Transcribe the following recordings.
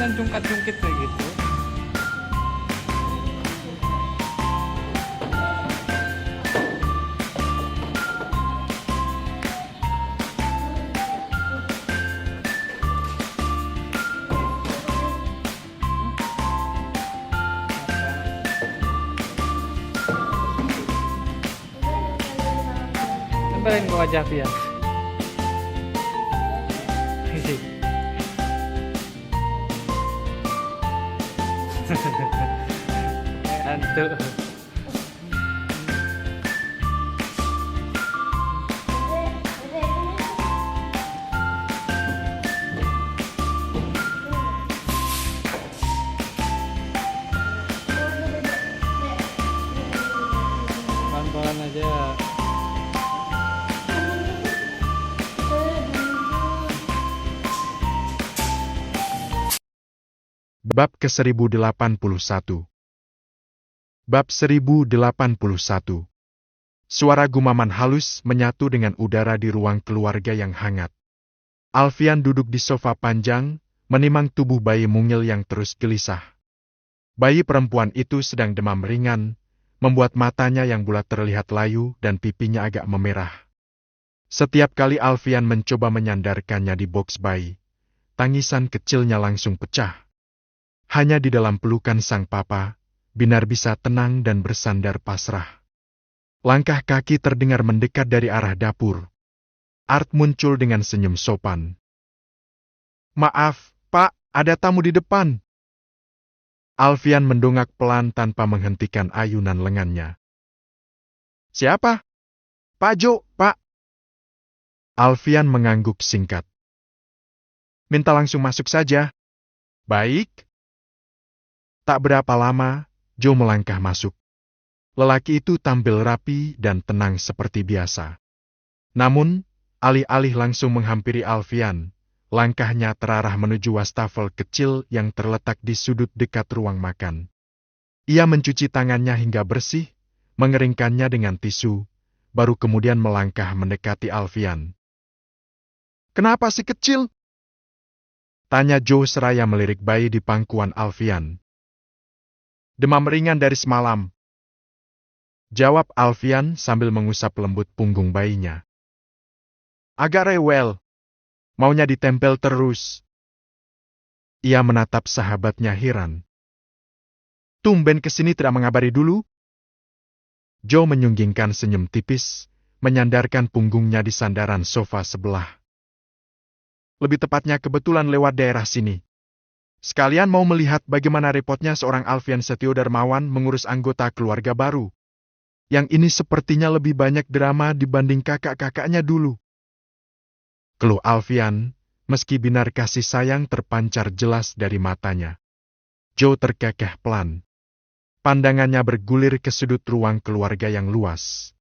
jangan jungkat-jungkit kayak gitu. Tempelin ke wajah Pian. Hantu. Pelan-pelan aja. Bab ke-1081. Bab 1081. Suara gumaman halus menyatu dengan udara di ruang keluarga yang hangat. Alfian duduk di sofa panjang, menimang tubuh bayi mungil yang terus gelisah. Bayi perempuan itu sedang demam ringan, membuat matanya yang bulat terlihat layu dan pipinya agak memerah. Setiap kali Alfian mencoba menyandarkannya di boks bayi, tangisan kecilnya langsung pecah. Hanya di dalam pelukan sang papa, Binar bisa tenang dan bersandar pasrah. Langkah kaki terdengar mendekat dari arah dapur. Art muncul dengan senyum sopan. "Maaf, Pak, ada tamu di depan." Alfian mendongak pelan tanpa menghentikan ayunan lengannya. "Siapa?" "Pak Jo, Pak." Alfian mengangguk singkat. "Minta langsung masuk saja." "Baik." Tak berapa lama, Joe melangkah masuk. Lelaki itu tampil rapi dan tenang seperti biasa. Namun, alih-alih langsung menghampiri Alfian, langkahnya terarah menuju wastafel kecil yang terletak di sudut dekat ruang makan. Ia mencuci tangannya hingga bersih, mengeringkannya dengan tisu, baru kemudian melangkah mendekati Alfian. "Kenapa si kecil?" tanya Joe seraya melirik bayi di pangkuan Alfian. "Demam ringan dari semalam," jawab Alfian sambil mengusap lembut punggung bayinya. "Agak rewel, maunya ditempel terus." Ia menatap sahabatnya heran. "Tumben kesini tidak mengabari dulu?" Joe menyunggingkan senyum tipis, menyandarkan punggungnya di sandaran sofa sebelah. "Lebih tepatnya kebetulan lewat daerah sini. Sekalian mau melihat bagaimana repotnya seorang Alfian Setio Darmawan mengurus anggota keluarga baru. Yang ini sepertinya lebih banyak drama dibanding kakak-kakaknya dulu." Keluh Alfian, meski Binar kasih sayang terpancar jelas dari matanya. Joe terkekeh pelan. Pandangannya bergulir ke sudut ruang keluarga yang luas.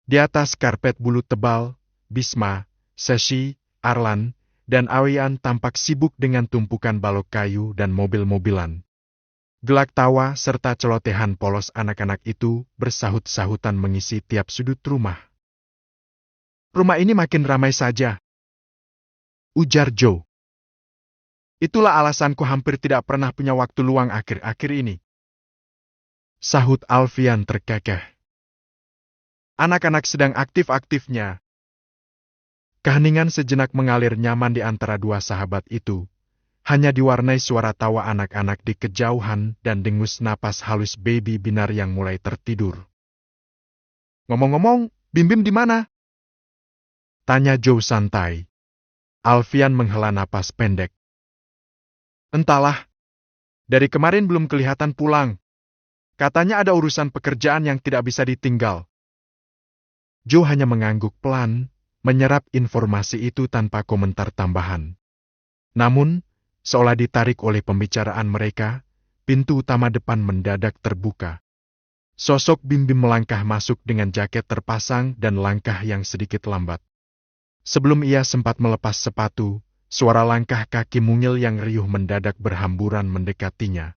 Di atas karpet bulu tebal, Bisma, Seshi, Arlan, dan Awian tampak sibuk dengan tumpukan balok kayu dan mobil-mobilan. Gelak tawa serta celotehan polos anak-anak itu bersahut-sahutan mengisi tiap sudut rumah. "Rumah ini makin ramai saja," ujar Joe. "Itulah alasanku hampir tidak pernah punya waktu luang akhir-akhir ini," sahut Alfian terkekeh. "Anak-anak sedang aktif-aktifnya." Keheningan sejenak mengalir nyaman di antara dua sahabat itu, hanya diwarnai suara tawa anak-anak di kejauhan dan dengus napas halus baby Binar yang mulai tertidur. "Ngomong-ngomong, Bim Bim di mana?" tanya Joe santai. Alfian menghela napas pendek. "Entahlah, dari kemarin belum kelihatan pulang. Katanya ada urusan pekerjaan yang tidak bisa ditinggal." Joe hanya mengangguk pelan, menyerap informasi itu tanpa komentar tambahan. Namun, seolah ditarik oleh pembicaraan mereka, pintu utama depan mendadak terbuka. Sosok Bim Bim melangkah masuk dengan jaket terpasang dan langkah yang sedikit lambat. Sebelum ia sempat melepas sepatu, suara langkah kaki mungil yang riuh mendadak berhamburan mendekatinya.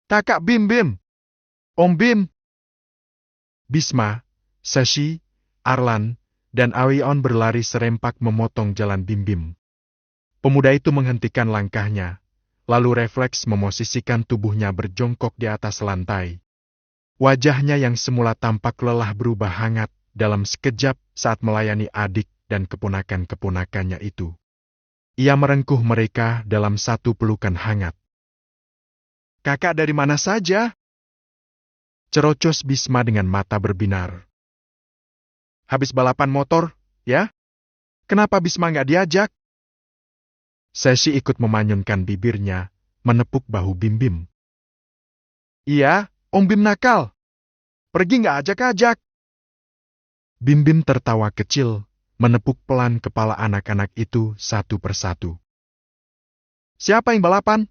"Kakak Bim Bim! Om Bim!" Bisma, Seshi, Arlan, dan Awion berlari serempak memotong jalan Bim Bim. Pemuda itu menghentikan langkahnya, lalu refleks memosisikan tubuhnya berjongkok di atas lantai. Wajahnya yang semula tampak lelah berubah hangat dalam sekejap saat melayani adik dan keponakan-keponakannya itu. Ia merengkuh mereka dalam satu pelukan hangat. "Kakak dari mana saja?" cerocos Bisma dengan mata berbinar. "Habis balapan motor, ya? Kenapa Bisma nggak diajak?" Sesi ikut memanyunkan bibirnya, menepuk bahu Bim Bim. "Iya, Om Bim nakal. Pergi nggak ajak-ajak." Bim Bim tertawa kecil, menepuk pelan kepala anak-anak itu satu persatu. "Siapa yang balapan?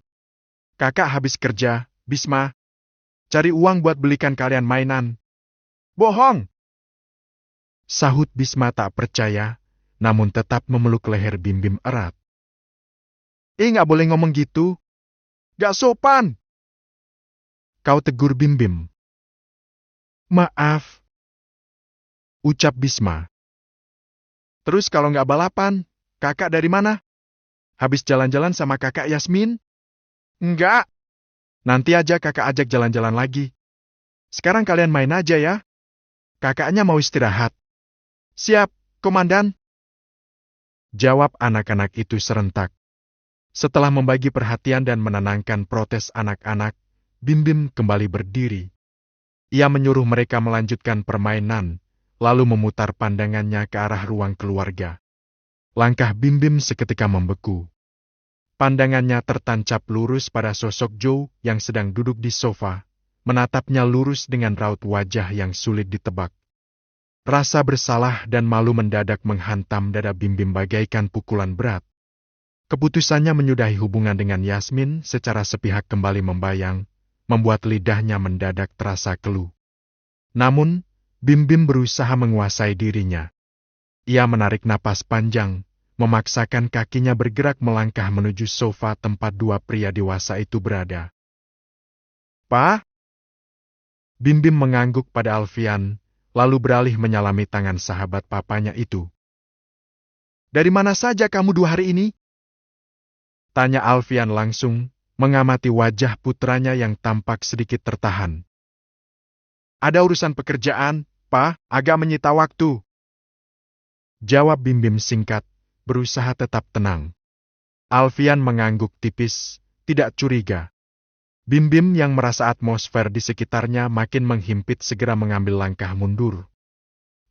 Kakak habis kerja, Bisma. Cari uang buat belikan kalian mainan." "Bohong!" sahut Bisma tak percaya, namun tetap memeluk leher Bim Bim erat. Nggak boleh ngomong gitu. Nggak sopan." "Kau tegur Bim Bim." "Maaf," ucap Bisma. "Terus kalau nggak balapan, kakak dari mana? Habis jalan-jalan sama kakak Yasmin?" "Enggak. Nanti aja kakak ajak jalan-jalan lagi. Sekarang kalian main aja ya. Kakaknya mau istirahat." "Siap, Komandan," jawab anak-anak itu serentak. Setelah membagi perhatian dan menenangkan protes anak-anak, Bim Bim kembali berdiri. Ia menyuruh mereka melanjutkan permainan, lalu memutar pandangannya ke arah ruang keluarga. Langkah Bim Bim seketika membeku. Pandangannya tertancap lurus pada sosok Joe yang sedang duduk di sofa, menatapnya lurus dengan raut wajah yang sulit ditebak. Rasa bersalah dan malu mendadak menghantam dada Bim Bim bagaikan pukulan berat. Keputusannya menyudahi hubungan dengan Yasmin secara sepihak kembali membayang, membuat lidahnya mendadak terasa keluh. Namun, Bim Bim berusaha menguasai dirinya. Ia menarik napas panjang, memaksakan kakinya bergerak melangkah menuju sofa tempat dua pria dewasa itu berada. "Pa?" Bim Bim mengangguk pada Alfian, lalu beralih menyalami tangan sahabat papanya itu. "Dari mana saja kamu 2 hari ini?" tanya Alfian langsung, mengamati wajah putranya yang tampak sedikit tertahan. "Ada urusan pekerjaan, Pa, agak menyita waktu," jawab Bim Bim singkat, berusaha tetap tenang. Alfian mengangguk tipis, tidak curiga. Bim Bim yang merasa atmosfer di sekitarnya makin menghimpit segera mengambil langkah mundur.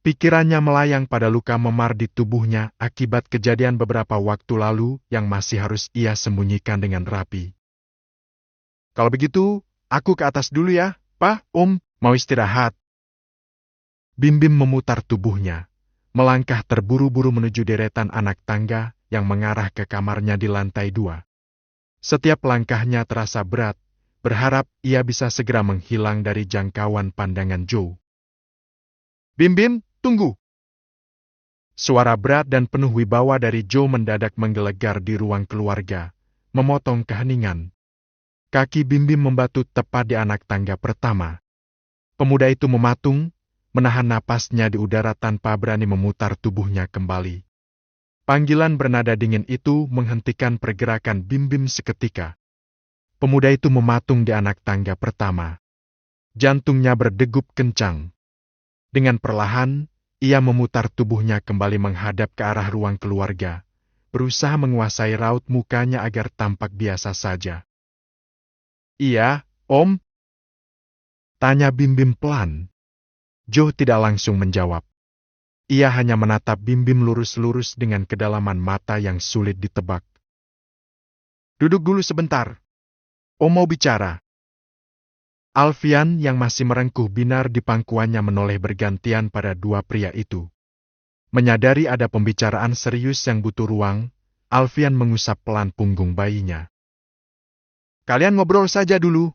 Pikirannya melayang pada luka memar di tubuhnya akibat kejadian beberapa waktu lalu yang masih harus ia sembunyikan dengan rapi. "Kalau begitu, aku ke atas dulu ya, Pa, Om, mau istirahat." Bim Bim memutar tubuhnya, melangkah terburu-buru menuju deretan anak tangga yang mengarah ke kamarnya di lantai 2. Setiap langkahnya terasa berat, berharap ia bisa segera menghilang dari jangkauan pandangan Joe. "Bim Bim, tunggu!" Suara berat dan penuh wibawa dari Joe mendadak menggelegar di ruang keluarga, memotong keheningan. Kaki Bim Bim membatu tepat di anak tangga pertama. Pemuda itu mematung, menahan napasnya di udara tanpa berani memutar tubuhnya kembali. Panggilan bernada dingin itu menghentikan pergerakan Bim Bim seketika. Pemuda itu mematung di anak tangga pertama. Jantungnya berdegup kencang. Dengan perlahan, ia memutar tubuhnya kembali menghadap ke arah ruang keluarga, berusaha menguasai raut mukanya agar tampak biasa saja. "Iya, Om?" tanya Bim Bim pelan. Joe tidak langsung menjawab. Ia hanya menatap Bim Bim lurus-lurus dengan kedalaman mata yang sulit ditebak. "Duduk dulu sebentar. Om mau bicara." Alfian yang masih merengkuh binar di pangkuannya menoleh bergantian pada dua pria itu. Menyadari ada pembicaraan serius yang butuh ruang, Alfian mengusap pelan punggung bayinya. "Kalian ngobrol saja dulu.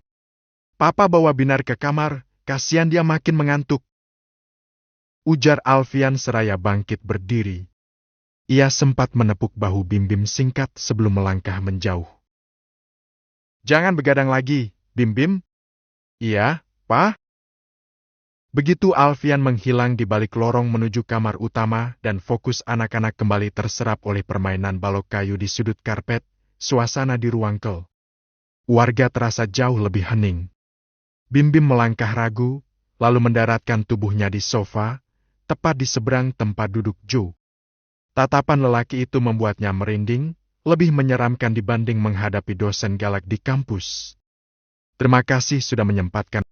Papa bawa Binar ke kamar, kasihan dia makin mengantuk," ujar Alfian seraya bangkit berdiri. Ia sempat menepuk bahu Bim Bim singkat sebelum melangkah menjauh. "Jangan begadang lagi, Bim Bim." "Iya, Pa." Begitu Alfian menghilang di balik lorong menuju kamar utama dan fokus anak-anak kembali terserap oleh permainan balok kayu di sudut karpet, suasana di ruang kel Warga terasa jauh lebih hening. Bim Bim melangkah ragu, lalu mendaratkan tubuhnya di sofa, tepat di seberang tempat duduk Joe. Tatapan lelaki itu membuatnya merinding, lebih menyeramkan dibanding menghadapi dosen galak di kampus. Terima kasih sudah menyempatkan